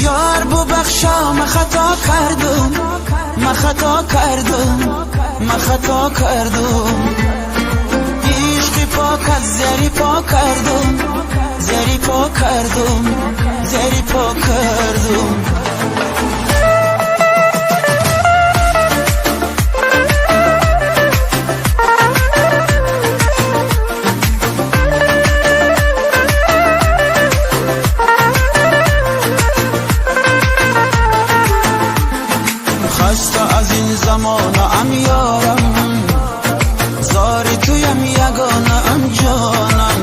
یار ببخشا من خطا کردم، من خطا کردم، من خطا کردم. عشقی پاک از زری پاک کردم، زری پاک کردم، زری پاک کردم. خسته از این زمانه ام یارم، زاری تویم یگانه ام جانم.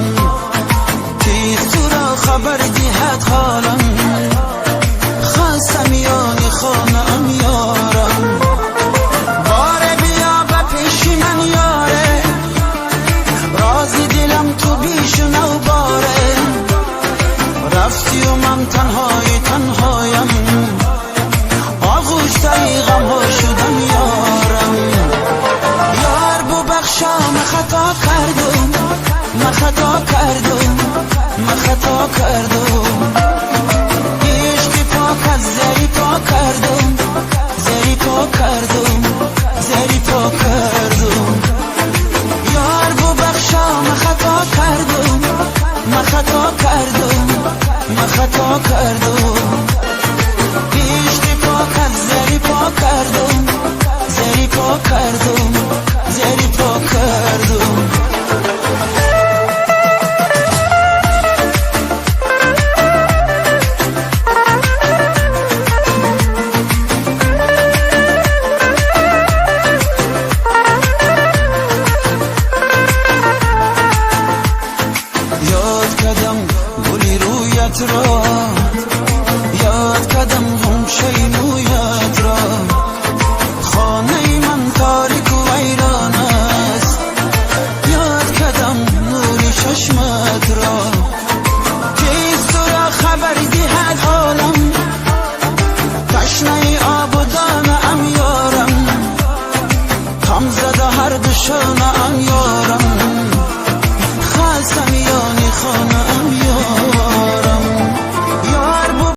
تیز تو را خبر دهد حالم، خسته میانی خانه ام یارم. باره بیا به پیش من یاره، رازی دلم تو بیشونه و باره. رفتی و من تنهای تنهایم، آغوش غم ها شدم یارم. یار ببخشا من خطا کردم، من خطا کردم، من خطا کردم. عشقی پاک از زری پاک کردم، زری پاک کردم، زری پاک کردم. یار ببخشا من خطا کردم، من خطا کردم، من خطا کردم. عشقی پاک از زری پاک کردم، زری پاک کردم، زری پاک کردم.